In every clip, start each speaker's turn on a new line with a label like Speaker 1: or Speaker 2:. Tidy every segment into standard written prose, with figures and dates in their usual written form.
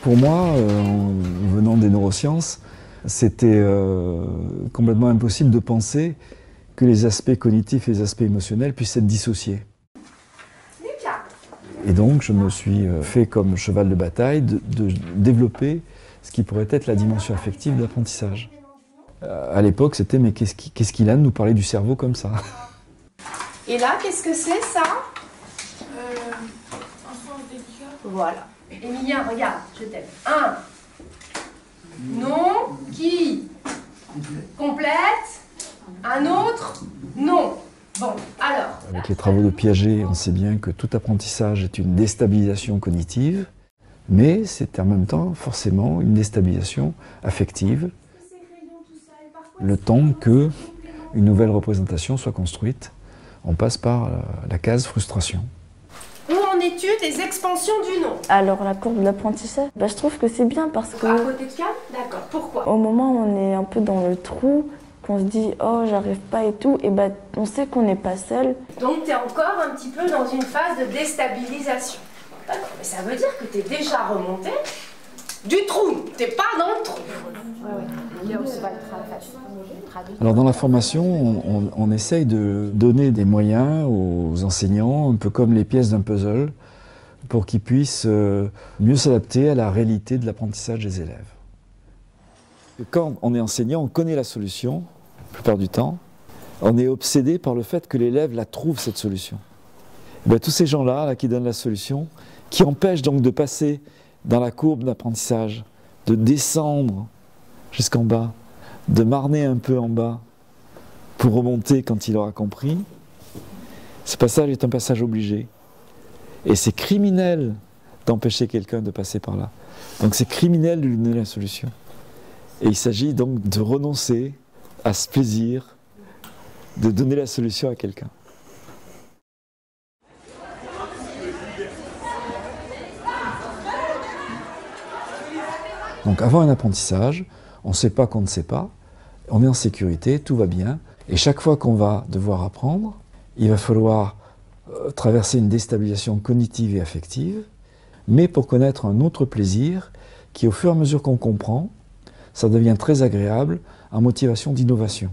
Speaker 1: Pour moi, en venant des neurosciences, c'était complètement impossible de penser que les aspects cognitifs et les aspects émotionnels puissent être dissociés. Et donc, je me suis fait comme cheval de bataille de développer ce qui pourrait être la dimension affective de l'apprentissage. À l'époque, c'était « mais qu'est-ce qu'il a de nous parler du cerveau comme ça ?»
Speaker 2: Et là, qu'est-ce que c'est ça? Voilà. Emilien, regarde, je t'aime. 1. Non. Qui? Complète. Un autre? Non. Bon, alors.
Speaker 1: Avec les travaux de Piaget, on sait bien que tout apprentissage est une déstabilisation cognitive, mais c'est en même temps forcément une déstabilisation affective, le temps qu'une nouvelle représentation soit construite. On passe par la case frustration.
Speaker 2: Où en es-tu des expansions du nom?
Speaker 3: Alors la courbe d'apprentissage, je trouve que c'est bien parce que...
Speaker 2: À côté de Cam? D'accord, pourquoi?
Speaker 3: Au moment où on est un peu dans le trou, qu'on se dit « oh, j'arrive pas » et tout, et ben on sait qu'on n'est pas seul.
Speaker 2: Donc tu es encore un petit peu dans une phase de déstabilisation. D'accord, mais ça veut dire que tu es déjà remonté du trou, t'es pas dans le trou.
Speaker 1: Alors dans la formation, on essaye de donner des moyens aux enseignants, un peu comme les pièces d'un puzzle, pour qu'ils puissent mieux s'adapter à la réalité de l'apprentissage des élèves. Quand on est enseignant, on connaît la solution, la plupart du temps. On est obsédé par le fait que l'élève la trouve, cette solution. Et bien, tous ces gens-là qui donnent la solution, qui empêchent donc de passer dans la courbe d'apprentissage, de descendre jusqu'en bas, de marner un peu en bas pour remonter quand il aura compris, ce passage est un passage obligé. Et c'est criminel d'empêcher quelqu'un de passer par là. Donc c'est criminel de lui donner la solution. Et il s'agit donc de renoncer à ce plaisir de donner la solution à quelqu'un. Donc avant un apprentissage, on ne sait pas qu'on ne sait pas, on est en sécurité, tout va bien, et chaque fois qu'on va devoir apprendre, il va falloir traverser une déstabilisation cognitive et affective, mais pour connaître un autre plaisir qui, au fur et à mesure qu'on comprend, ça devient très agréable en motivation d'innovation.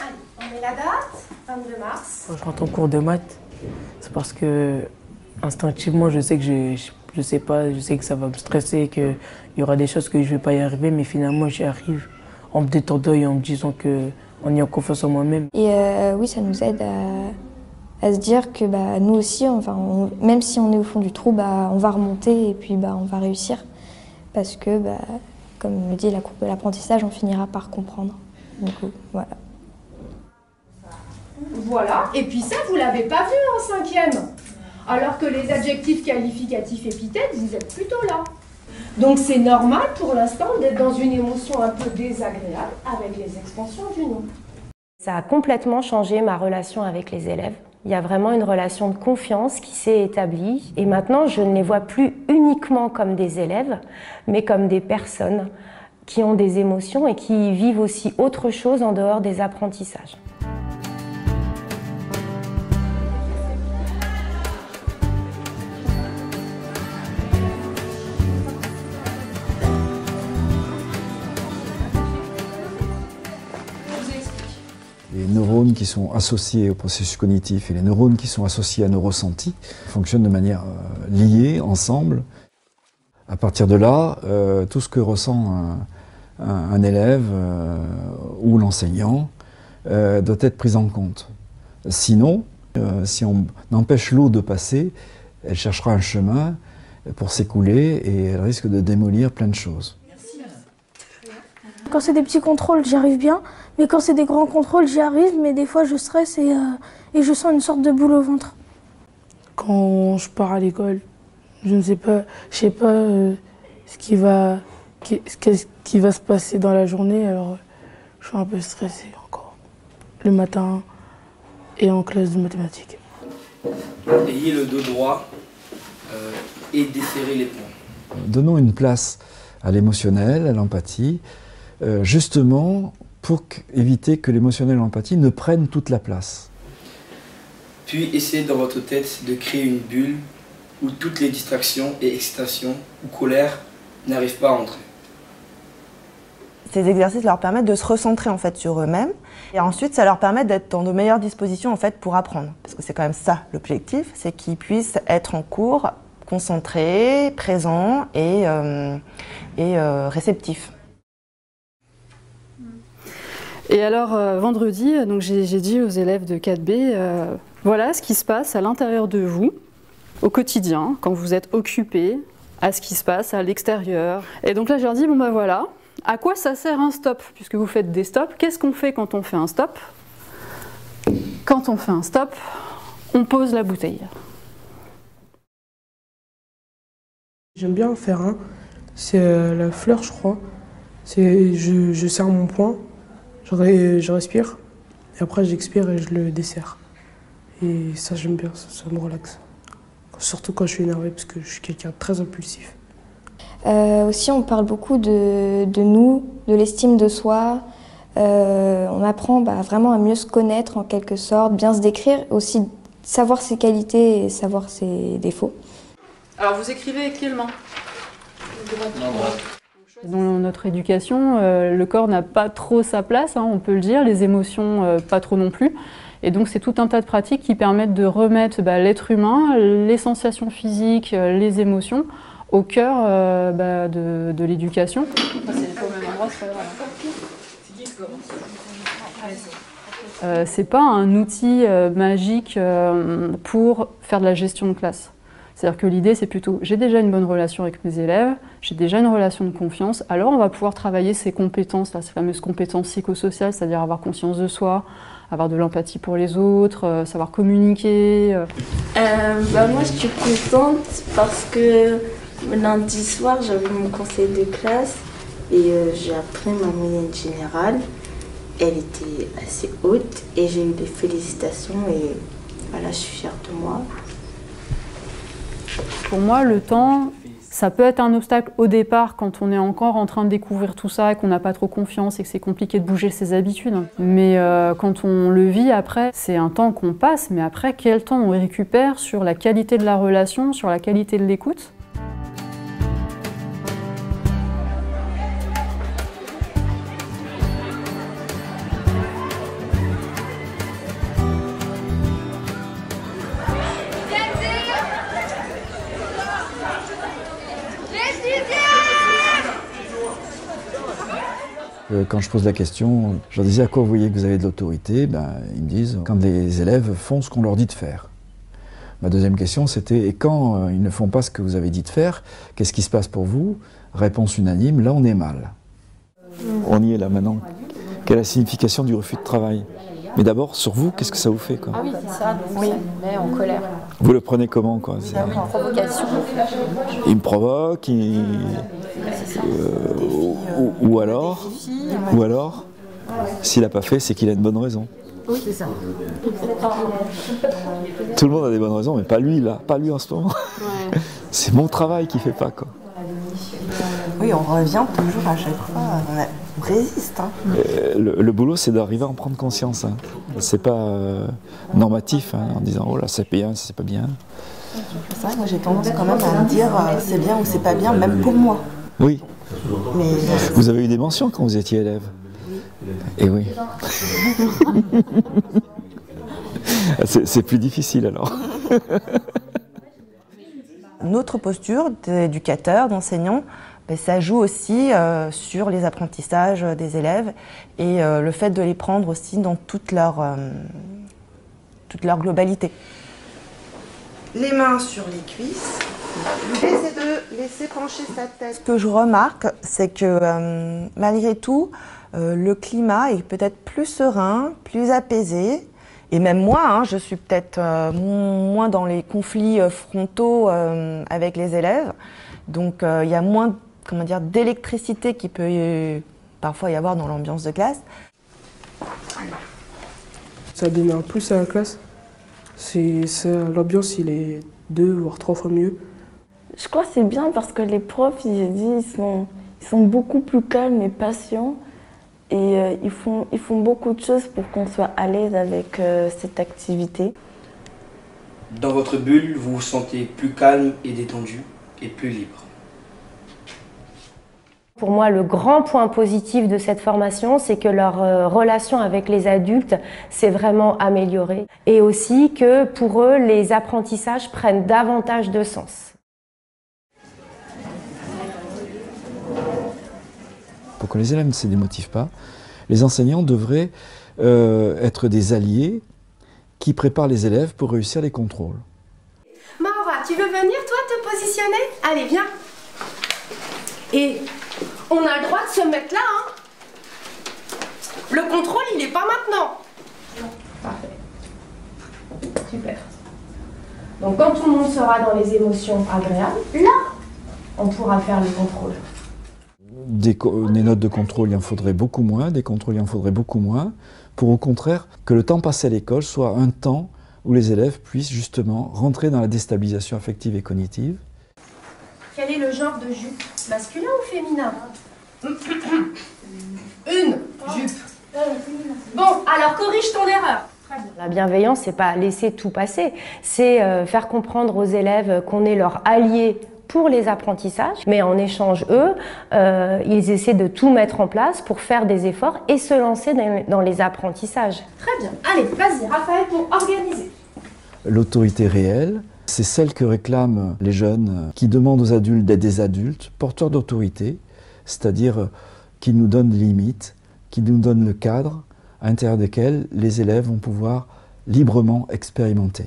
Speaker 2: Allez, on met la date, 22 mars.
Speaker 4: Quand je rentre en cours de maths, c'est parce que instinctivement je sais que je sais pas, je sais que ça va me stresser, qu'il y aura des choses que je vais pas y arriver, mais finalement j'y arrive en me détendant et en me disant en ayant confiance en moi-même.
Speaker 5: Et oui, ça nous aide à se dire que nous aussi, enfin, même si on est au fond du trou, on va remonter et puis on va réussir. Parce que, comme le dit la courbe de l'apprentissage, on finira par comprendre. Du coup, voilà.
Speaker 2: Voilà, et puis ça, vous l'avez pas vu en 5e. Alors que les adjectifs qualificatifs épithètes, vous êtes plutôt là. Donc c'est normal pour l'instant d'être dans une émotion un peu désagréable avec les expansions du nom. Ça a complètement changé ma relation avec les élèves. Il y a vraiment une relation de confiance qui s'est établie. Et maintenant, je ne les vois plus uniquement comme des élèves, mais comme des personnes qui ont des émotions et qui vivent aussi autre chose en dehors des apprentissages.
Speaker 1: Les neurones qui sont associés au processus cognitif et les neurones qui sont associés à nos ressentis fonctionnent de manière liée, ensemble. À partir de là, tout ce que ressent un élève ou l'enseignant doit être pris en compte. Sinon, si on empêche l'eau de passer, elle cherchera un chemin pour s'écouler et elle risque de démolir plein de choses.
Speaker 6: Quand c'est des petits contrôles, j'y arrive bien, mais quand c'est des grands contrôles, j'y arrive, mais des fois je stresse et je sens une sorte de boule au ventre.
Speaker 4: Quand je pars à l'école, je sais pas ce qui va se passer dans la journée, alors je suis un peu stressée encore. Le matin et en classe de mathématiques.
Speaker 7: Ayez le dos droit et desserrez les poings.
Speaker 1: Donnons une place à l'émotionnel, à l'empathie, justement pour éviter que l'émotionnel et l'empathie ne prennent toute la place.
Speaker 7: Puis essayez dans votre tête de créer une bulle où toutes les distractions et excitations ou colères n'arrivent pas à entrer.
Speaker 8: Ces exercices leur permettent de se recentrer en fait sur eux-mêmes et ensuite ça leur permet d'être dans de meilleures dispositions en fait pour apprendre. Parce que c'est quand même ça l'objectif, c'est qu'ils puissent être en cours concentrés, présents et réceptifs.
Speaker 9: Et alors vendredi, donc j'ai dit aux élèves de 4B, voilà ce qui se passe à l'intérieur de vous, au quotidien, quand vous êtes occupés à ce qui se passe à l'extérieur. Et donc là je leur dis, bon ben voilà, à quoi ça sert un stop? Puisque vous faites des stops, qu'est-ce qu'on fait quand on fait un stop? Quand on fait un stop, on pose la bouteille.
Speaker 4: J'aime bien en faire un, c'est la fleur je crois. Je serre mon poing, je respire, et après j'expire et je le desserre. Et ça j'aime bien, ça me relaxe. Surtout quand je suis énervé parce que je suis quelqu'un de très impulsif.
Speaker 5: Aussi on parle beaucoup de nous, de l'estime de soi. On apprend vraiment à mieux se connaître en quelque sorte, bien se décrire, aussi savoir ses qualités et savoir ses défauts.
Speaker 9: Alors vous écrivez avec quelle main? Dans notre éducation, le corps n'a pas trop sa place, hein, on peut le dire, les émotions pas trop non plus. Et donc c'est tout un tas de pratiques qui permettent de remettre l'être humain, les sensations physiques, les émotions au cœur de l'éducation. C'est pas un outil magique pour faire de la gestion de classe. C'est-à-dire que l'idée, c'est plutôt, j'ai déjà une bonne relation avec mes élèves, j'ai déjà une relation de confiance, alors on va pouvoir travailler ces compétences, ces fameuses compétences psychosociales, c'est-à-dire avoir conscience de soi, avoir de l'empathie pour les autres, savoir communiquer.
Speaker 3: Moi, je suis contente parce que lundi soir, j'avais mon conseil de classe et j'ai appris ma moyenne générale. Elle était assez haute et j'ai eu des félicitations et voilà, je suis fière de moi.
Speaker 9: Pour moi, le temps, ça peut être un obstacle au départ quand on est encore en train de découvrir tout ça et qu'on n'a pas trop confiance et que c'est compliqué de bouger ses habitudes. Mais quand on le vit après, c'est un temps qu'on passe, mais après, quel temps on récupère sur la qualité de la relation, sur la qualité de l'écoute?
Speaker 1: Quand je pose la question, je leur disais à quoi vous voyez que vous avez de l'autorité, ils me disent quand les élèves font ce qu'on leur dit de faire. Ma deuxième question c'était et quand ils ne font pas ce que vous avez dit de faire, qu'est-ce qui se passe pour vous? Réponse unanime, là on est mal. On y est là maintenant. Quelle est la signification du refus de travail? Mais d'abord, sur vous, qu'est-ce que ça vous fait quoi?
Speaker 10: Ah oui, c'est ça, donc ça me met en colère.
Speaker 1: Vous le prenez comment quoi?
Speaker 10: C'est une provocation.
Speaker 1: Il me provoque, ou alors, s'il n'a pas fait, c'est qu'il a une bonne raison.
Speaker 10: Oui, c'est ça.
Speaker 1: Tout le monde a des bonnes raisons, mais pas lui là, pas lui en ce moment. Ouais. C'est mon travail qui fait pas quoi.
Speaker 8: Oui, on revient toujours à chaque fois, on résiste. Hein.
Speaker 1: Le boulot, c'est d'arriver à en prendre conscience. Hein. C'est pas normatif en disant oh là c'est bien, c'est pas bien.
Speaker 8: C'est vrai, moi j'ai tendance quand même à me dire c'est bien ou c'est pas bien, même pour moi.
Speaker 1: Oui.
Speaker 8: Mais
Speaker 1: vous avez eu des mentions quand vous étiez élève? Et oui. C'est plus difficile alors.
Speaker 8: Notre posture d'éducateur, d'enseignant, ça joue aussi sur les apprentissages des élèves et le fait de les prendre aussi dans toute leur globalité. Les mains sur les cuisses, laissez pencher sa tête. Ce que je remarque, c'est que malgré tout, le climat est peut-être plus serein, plus apaisé. Et même moi, je suis peut-être moins dans les conflits frontaux avec les élèves. Donc il y a moins d'électricité qui peut parfois y avoir dans l'ambiance de classe.
Speaker 4: Ça donne un plus à la classe. L'ambiance, il est 2 voire 3 fois mieux.
Speaker 3: Je crois que c'est bien parce que les profs, ils sont beaucoup plus calmes et patients. Et ils font beaucoup de choses pour qu'on soit à l'aise avec cette activité.
Speaker 7: Dans votre bulle, vous vous sentez plus calme et détendu et plus libre.
Speaker 11: Pour moi, le grand point positif de cette formation, c'est que leur relation avec les adultes s'est vraiment améliorée. Et aussi que pour eux, les apprentissages prennent davantage de sens.
Speaker 1: Pour que les élèves ne se démotivent pas, les enseignants devraient être des alliés qui préparent les élèves pour réussir les contrôles.
Speaker 2: Maura, tu veux venir, toi, te positionner? Allez, viens. Et on a le droit de se mettre là, hein. Le contrôle, il n'est pas maintenant.
Speaker 11: Parfait. Super. Donc quand tout le monde sera dans les émotions agréables, là, on pourra faire le contrôle.
Speaker 1: Des notes de contrôle, il en faudrait beaucoup moins, des contrôles, il en faudrait beaucoup moins, pour au contraire que le temps passé à l'école soit un temps où les élèves puissent justement rentrer dans la déstabilisation affective et cognitive.
Speaker 2: Quel est le genre de jupe? Masculin ou féminin? Une jupe. Bon, alors corrige ton erreur. Très bien.
Speaker 11: La bienveillance, c'est pas laisser tout passer, c'est faire comprendre aux élèves qu'on est leur allié pour les apprentissages, mais en échange, eux, ils essaient de tout mettre en place pour faire des efforts et se lancer dans les apprentissages.
Speaker 2: Très bien. Allez, vas-y, Raphaël, pour organiser.
Speaker 1: L'autorité réelle, c'est celle que réclament les jeunes qui demandent aux adultes d'être des adultes porteurs d'autorité, c'est-à-dire qui nous donnent des limites, qui nous donnent le cadre à l'intérieur desquels les élèves vont pouvoir librement expérimenter.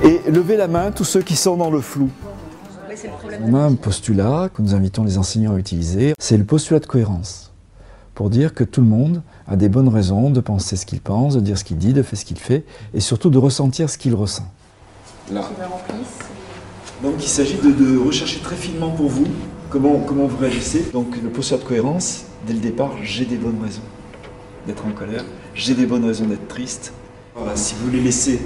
Speaker 1: Et levez la main, tous ceux qui sont dans le flou. On a un postulat que nous invitons les enseignants à utiliser, c'est le postulat de cohérence, pour dire que tout le monde a des bonnes raisons de penser ce qu'il pense, de dire ce qu'il dit, de faire ce qu'il fait, et surtout de ressentir ce qu'il ressent. Là. Donc il s'agit de rechercher très finement pour vous comment vous réagissez. Donc le postulat de cohérence, dès le départ, j'ai des bonnes raisons d'être en colère, j'ai des bonnes raisons d'être triste. Voilà, si vous les laissez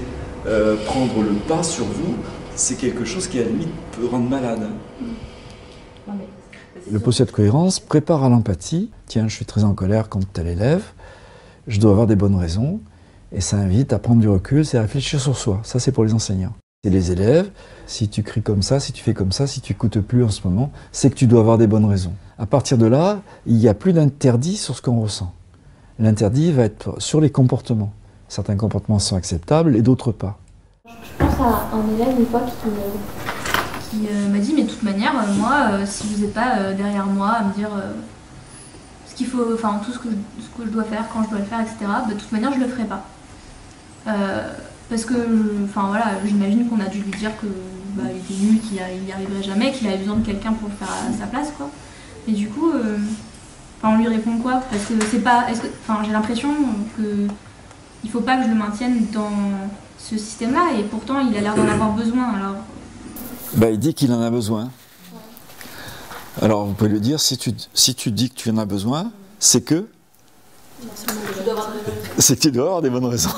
Speaker 1: prendre le pas sur vous, c'est quelque chose qui à la limite peut rendre malade. Le postulat de cohérence prépare à l'empathie. Tiens, je suis très en colère contre tel élève, je dois avoir des bonnes raisons, et ça invite à prendre du recul, c'est à réfléchir sur soi. Ça, c'est pour les enseignants. Et les élèves, si tu cries comme ça, si tu fais comme ça, si tu n'écoutes plus en ce moment, c'est que tu dois avoir des bonnes raisons. À partir de là, il n'y a plus d'interdit sur ce qu'on ressent. L'interdit va être sur les comportements. Certains comportements sont acceptables et d'autres pas.
Speaker 12: Je pense à un élève une fois qui m'a dit, mais de toute manière, moi, si vous n'êtes pas derrière moi à me dire ce qu'il faut, enfin tout ce que je dois faire, quand je dois le faire, etc., de toute manière, je le ferai pas. Parce que, enfin voilà, j'imagine qu'on a dû lui dire que il était nul, qu'il n'y arriverait jamais, qu'il avait besoin de quelqu'un pour le faire à sa place, quoi. Et du coup, on lui répond quoi? Parce que c'est pas, j'ai l'impression que il faut pas que je le maintienne dans ce système-là, et pourtant il a l'air d'en avoir besoin. Alors,
Speaker 1: il dit qu'il en a besoin. Alors vous pouvez lui dire, si tu dis que tu en as besoin, c'est que tu dois avoir des bonnes raisons.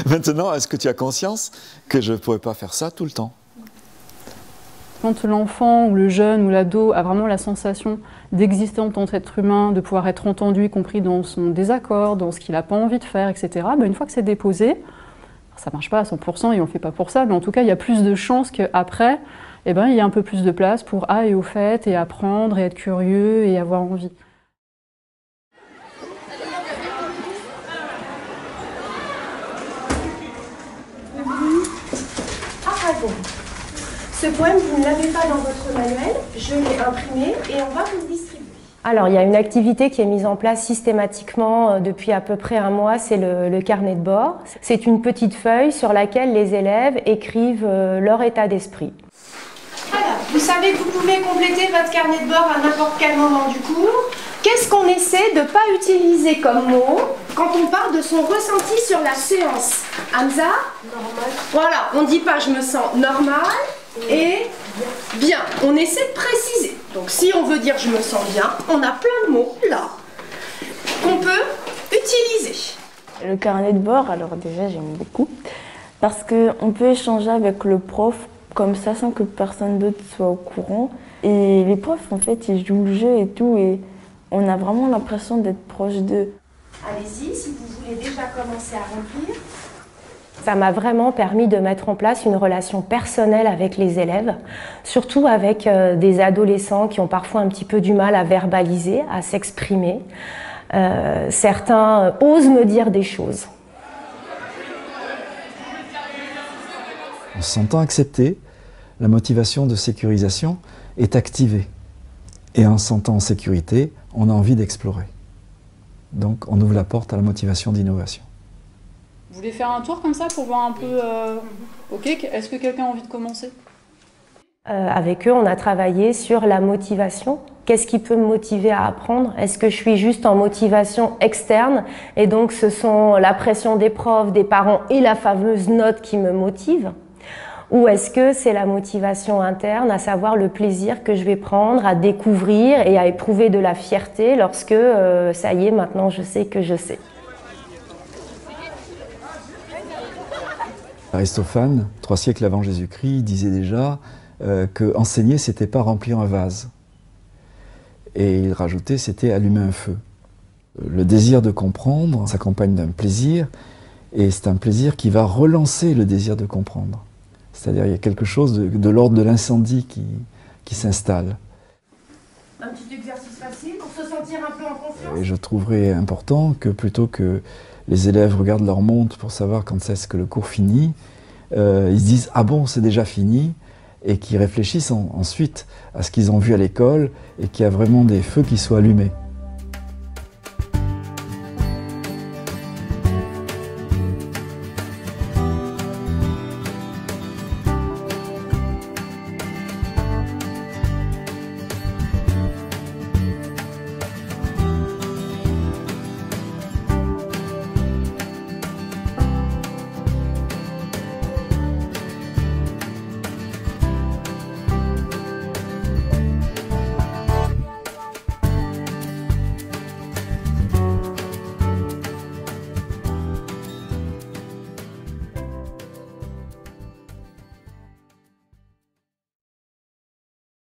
Speaker 1: Maintenant, est-ce que tu as conscience que je ne pourrais pas faire ça tout le temps?
Speaker 9: Quand l'enfant ou le jeune ou l'ado a vraiment la sensation d'exister en tant qu'être humain, de pouvoir être entendu, y compris dans son désaccord, dans ce qu'il n'a pas envie de faire, etc., une fois que c'est déposé, ça ne marche pas à 100% et on ne le fait pas pour ça, mais en tout cas, il y a plus de chances qu'après, il y a un peu plus de place pour et au fait, et apprendre, et être curieux, et avoir envie.
Speaker 2: Ce poème, vous ne l'avez pas dans votre manuel, je l'ai imprimé et on va vous le distribuer.
Speaker 11: Alors, il y a une activité qui est mise en place systématiquement depuis à peu près un mois, c'est le carnet de bord. C'est une petite feuille sur laquelle les élèves écrivent leur état d'esprit.
Speaker 2: Alors, vous savez que vous pouvez compléter votre carnet de bord à n'importe quel moment du cours. Qu'est-ce qu'on essaie de ne pas utiliser comme mot quand on parle de son ressenti sur la séance? Hamza? Normal. Voilà, on ne dit pas je me sens normal et bien. On essaie de préciser. Donc si on veut dire je me sens bien, on a plein de mots là qu'on peut utiliser.
Speaker 3: Le carnet de bord, alors déjà j'aime beaucoup parce qu'on peut échanger avec le prof comme ça sans que personne d'autre soit au courant. Et les profs, en fait, ils jouent le jeu et tout, et on a vraiment l'impression d'être proche d'eux.
Speaker 2: Allez-y, si vous voulez déjà commencer à remplir.
Speaker 11: Ça m'a vraiment permis de mettre en place une relation personnelle avec les élèves, surtout avec des adolescents qui ont parfois un petit peu du mal à verbaliser, à s'exprimer. Certains osent me dire des choses.
Speaker 1: En se sentant accepté, la motivation de sécurisation est activée. Et en se sentant en sécurité, on a envie d'explorer. Donc on ouvre la porte à la motivation d'innovation.
Speaker 9: Vous voulez faire un tour comme ça pour voir un peu... Ok, est-ce que quelqu'un a envie de commencer?
Speaker 11: Avec eux, on a travaillé sur la motivation. Qu'est-ce qui peut me motiver à apprendre? Est-ce que je suis juste en motivation externe et donc ce sont la pression des profs, des parents et la fameuse note qui me motive? Ou est-ce que c'est la motivation interne, à savoir le plaisir que je vais prendre à découvrir et à éprouver de la fierté lorsque, ça y est, maintenant je sais que je sais.
Speaker 1: Aristophane, 3 siècles avant Jésus-Christ, disait déjà que enseigner, c'était pas remplir un vase. Et il rajoutait, c'était allumer un feu. Le désir de comprendre s'accompagne d'un plaisir, et c'est un plaisir qui va relancer le désir de comprendre. C'est-à-dire il y a quelque chose de l'ordre de l'incendie qui s'installe.
Speaker 2: Un petit exercice facile pour se sentir un peu en confiance.
Speaker 1: Et je trouverais important que plutôt que les élèves regardent leur montre pour savoir quand est-ce que le cours finit, ils se disent « Ah bon, c'est déjà fini ?» et qu'ils réfléchissent ensuite à ce qu'ils ont vu à l'école et qu'il y a vraiment des feux qui soient allumés.